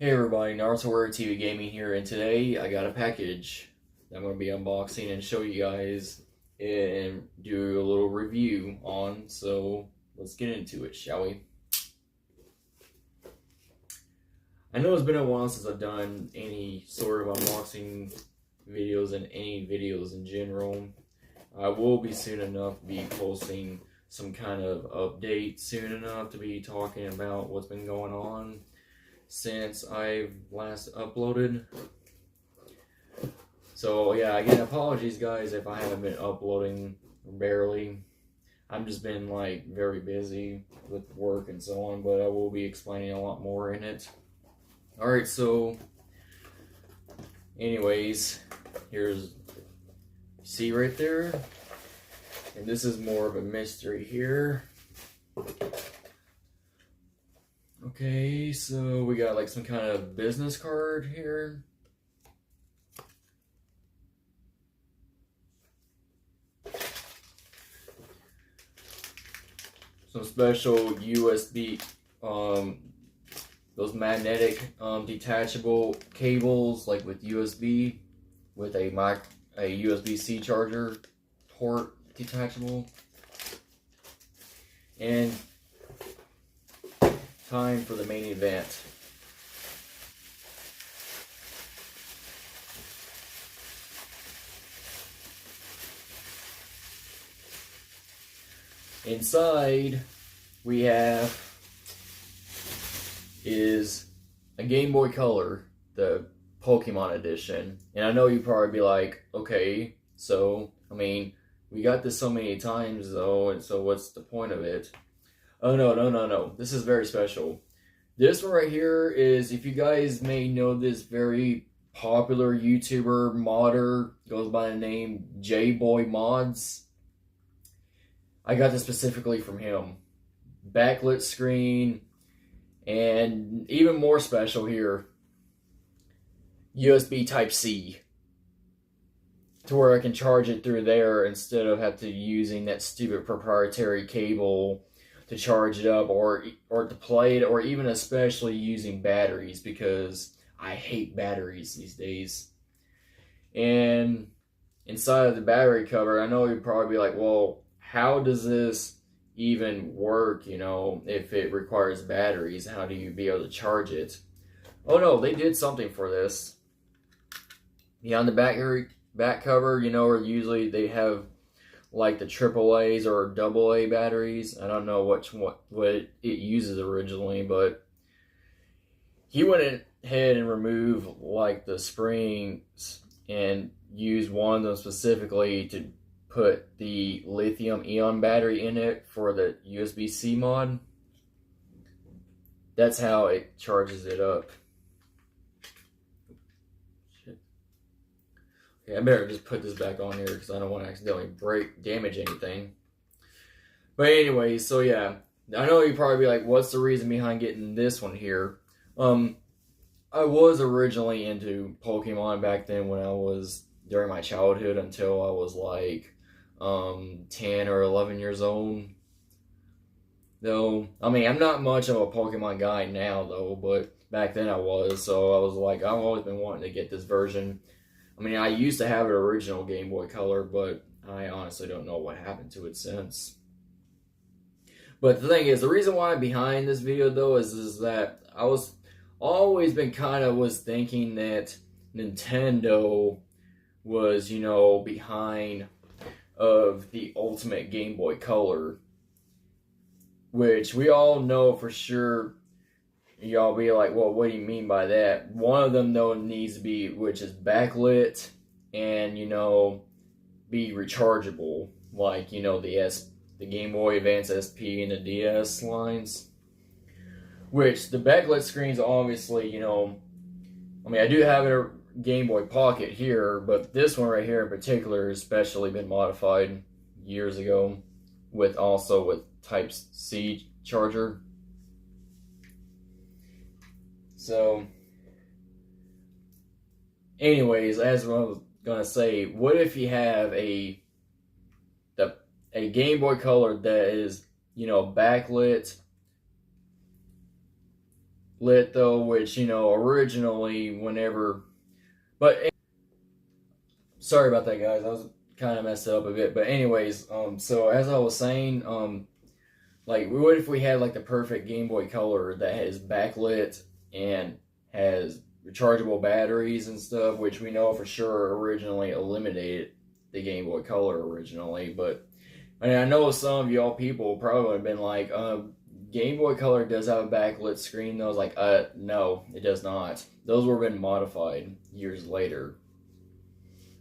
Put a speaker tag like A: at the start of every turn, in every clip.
A: Hey everybody, Naruto TV Gaming here, and today I got a package that I'm going to be unboxing and show you guys and do a little review on, so let's get into it, shall we? I know it's been a while since I've done any sort of unboxing videos and any videos in general. I will be soon enough be posting some kind of update soon enough to be talking about what's been going on since I've last uploaded. So yeah, again, apologies guys if I haven't been uploading barely. I've just been like very busy with work and so on, but I will be explaining a lot more in it. Alright, so anyways, here's, see right there? And this is more of a mystery here. Okay, so we got like some kind of business card here. Some special USB, those magnetic detachable cables, like with USB, with a USB-C charger port detachable. And time for the main event. Inside we have is a Game Boy Color, the Pokemon edition. And I know you'd probably be like, okay, so I mean, we got this so many times though, and so what's the point of it? Oh no. This is very special. This one right here is, if you guys may know this very popular YouTuber, modder, goes by the name JayBoyModz. I got this specifically from him. Backlit screen, and even more special here, USB Type-C. To where I can charge it through there instead of have to using that stupid proprietary cable to charge it up, or to play it, or even especially using batteries, because I hate batteries these days. And inside of the battery cover, I know you'd probably be like, well, how does this even work, you know, if it requires batteries? How do you be able to charge it? Oh no, they did something for this. Behind the back cover, you know, where usually they have like the AAAs or AA batteries. I don't know what it uses originally, but he went ahead and removed like the springs and used one of them specifically to put the lithium-ion battery in it for the USB-C mod. That's how it charges it up. Okay, I better just put this back on here because I don't want to accidentally damage anything. But anyway, so yeah, I know you'd probably be like, what's the reason behind getting this one here? I was originally into Pokemon back then when I was during my childhood until I was like 10 or 11 years old. Though, I mean, I'm not much of a Pokemon guy now though, but back then I was, so I was like, I've always been wanting to get this version. I mean, I used to have an original Game Boy Color, but I honestly don't know what happened to it since. But the thing is, the reason why I'm behind this video though is that I was always been was thinking that Nintendo was, you know, behind of the ultimate Game Boy Color, which we all know for sure. Y'all be like, well, what do you mean by that? One of them though needs to be, which is backlit, and you know, be rechargeable, like, you know, the Game Boy Advance SP and the DS lines. Which the backlit screens, obviously, you know, I mean, I do have a Game Boy Pocket here, but this one right here in particular has especially been modified years ago with Type-C charger. So, anyways, as I was gonna say, what if you have a Game Boy Color that is, you know, backlit, backlit though, which, you know, originally whenever, but sorry about that, guys. I was kind of messed up a bit, but anyways, so as I was saying, like, what if we had like the perfect Game Boy Color that has backlit and has rechargeable batteries and stuff, which we know for sure originally eliminated the Game Boy Color originally. But I mean, I know some of y'all people probably would have been like, Game Boy Color does have a backlit screen. I was like, no, it does not. Those were been modified years later.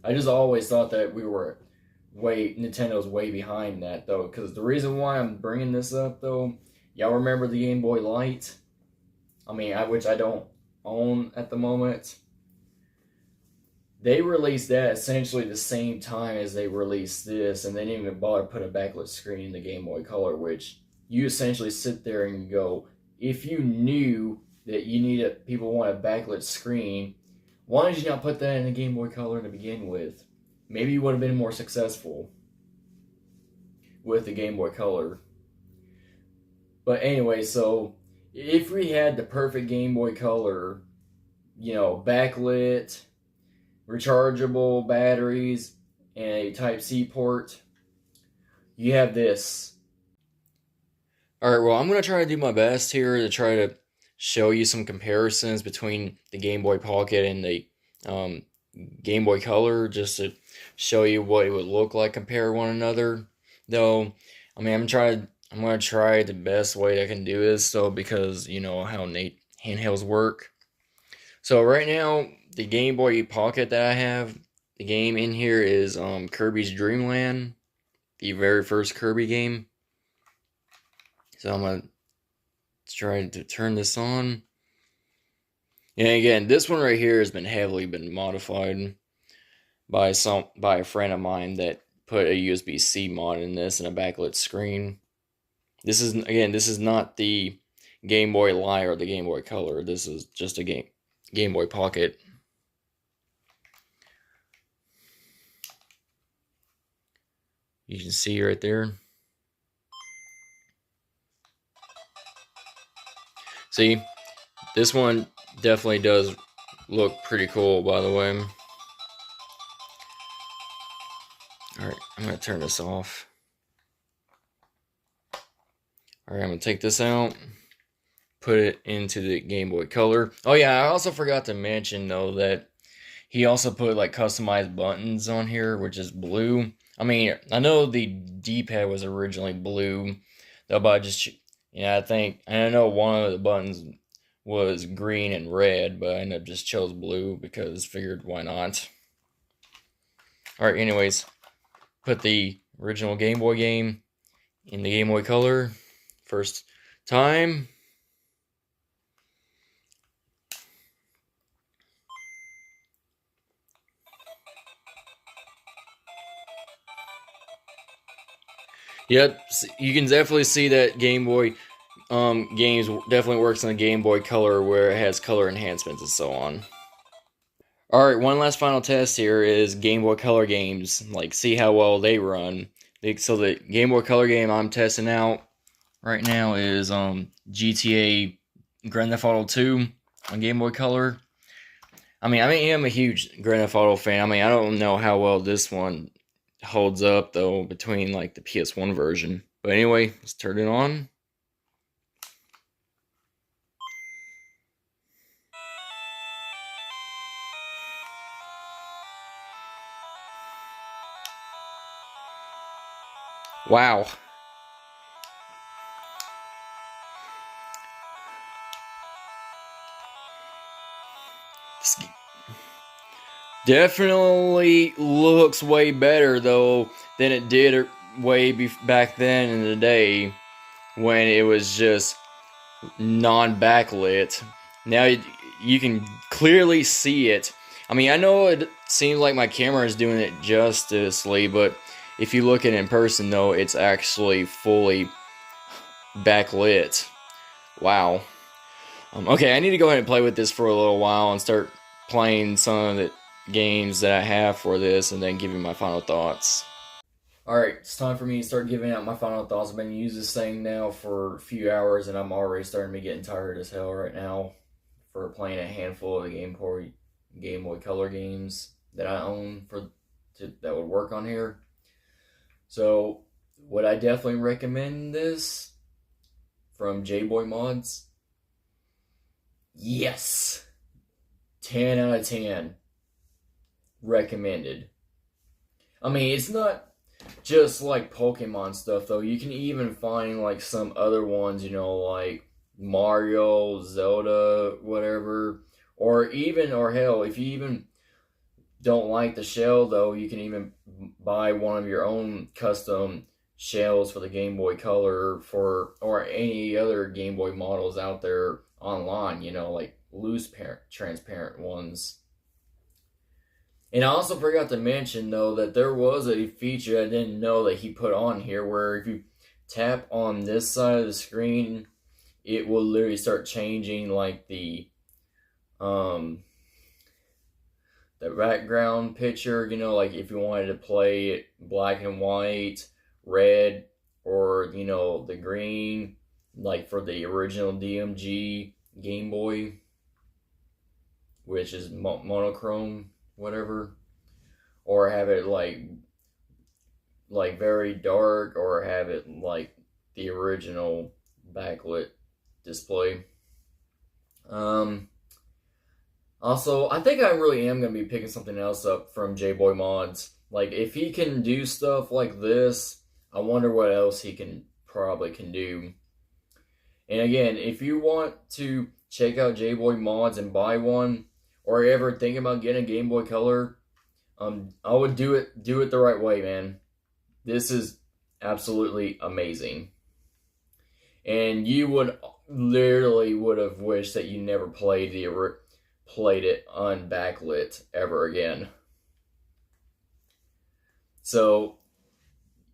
A: I just always thought that Nintendo's way behind that though, because the reason why I'm bringing this up though, y'all remember the Game Boy Light? I mean, which I don't own at the moment. They released that essentially the same time as they released this, and they didn't even bother to put a backlit screen in the Game Boy Color, which you essentially sit there and go, if you knew that people want a backlit screen, why did you not put that in the Game Boy Color to begin with? Maybe you would have been more successful with the Game Boy Color. But anyway, so if we had the perfect Game Boy Color, you know, backlit, rechargeable batteries, and a Type-C port, you have this. Alright, well, I'm going to try to do my best here to try to show you some comparisons between the Game Boy Pocket and the Game Boy Color, just to show you what it would look like compare one another. Though, I mean, I'm going to try the best way I can do this, though, because you know how handhelds work. So right now, the Game Boy Pocket that I have, the game in here is Kirby's Dream Land, the very first Kirby game. So I'm going to try to turn this on. And again, this one right here has been heavily modified by a friend of mine that put a USB-C mod in this and a backlit screen. This is not the Game Boy Light or the Game Boy Color. This is just a Game Boy Pocket. You can see right there. See, this one definitely does look pretty cool, by the way. Alright, I'm going to turn this off. Alright, I'm going to take this out, put it into the Game Boy Color. Oh yeah, I also forgot to mention though that he also put like customized buttons on here, which is blue. I mean, I know the D-pad was originally blue, though, but I know one of the buttons was green and red, but I ended up just chose blue because figured why not. Alright, anyways, put the original Game Boy game in the Game Boy Color. First time. Yep, you can definitely see that Game Boy games definitely works on the Game Boy Color, where it has color enhancements and so on. Alright, one last final test here is Game Boy Color games. Like, see how well they run. So the Game Boy Color game I'm testing out right now is GTA Grand Theft Auto 2 on Game Boy Color. I mean, I'm a huge Grand Theft Auto fan. I mean, I don't know how well this one holds up, though, between, like, the PS1 version. But anyway, let's turn it on. Wow. Definitely looks way better though than it did back then in the day when it was just non-backlit. Now you can clearly see it. I mean, I know it seems like my camera is doing it justly, but if you look at it in person though, it's actually fully backlit. Wow. Okay, I need to go ahead and play with this for a little while and start playing some of the games that I have for this, and then give you my final thoughts. Alright, it's time for me to start giving out my final thoughts. I've been using this thing now for a few hours, and I'm already starting to be getting tired as hell right now for playing a handful of the Game Boy Color games that I own that would work on here. So, would I definitely recommend this from JayBoyModz? Yes! 10 out of 10. Recommended. I mean, it's not just like Pokemon stuff though. You can even find like some other ones, you know, like Mario, Zelda, whatever. Or hell, if you even don't like the shell though, you can even buy one of your own custom shells for the Game Boy Color or any other Game Boy models out there online, you know, like loose transparent ones. And I also forgot to mention, though, that there was a feature I didn't know that he put on here where if you tap on this side of the screen, it will literally start changing, like, the background picture, you know, like if you wanted to play it black and white, red, or, you know, the green, like for the original DMG Game Boy, which is monochrome, whatever, or have it like very dark, or have it like the original backlit display. Also, I think I really am going to be picking something else up from JayBoyModz. Like, if he can do stuff like this, I wonder what else he can do. And again, if you want to check out JayBoyModz and buy one, or ever think about getting a Game Boy Color, I would do it the right way, man. This is absolutely amazing. And you would have wished that you never played it unbacklit ever again. So,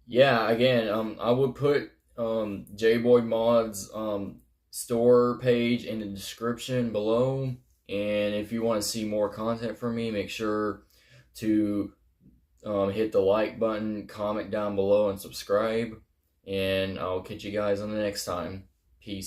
A: yeah, again, I would put JayBoyModz store page in the description below. And if you want to see more content from me, make sure to hit the like button, comment down below, and subscribe. And I'll catch you guys on the next time. Peace.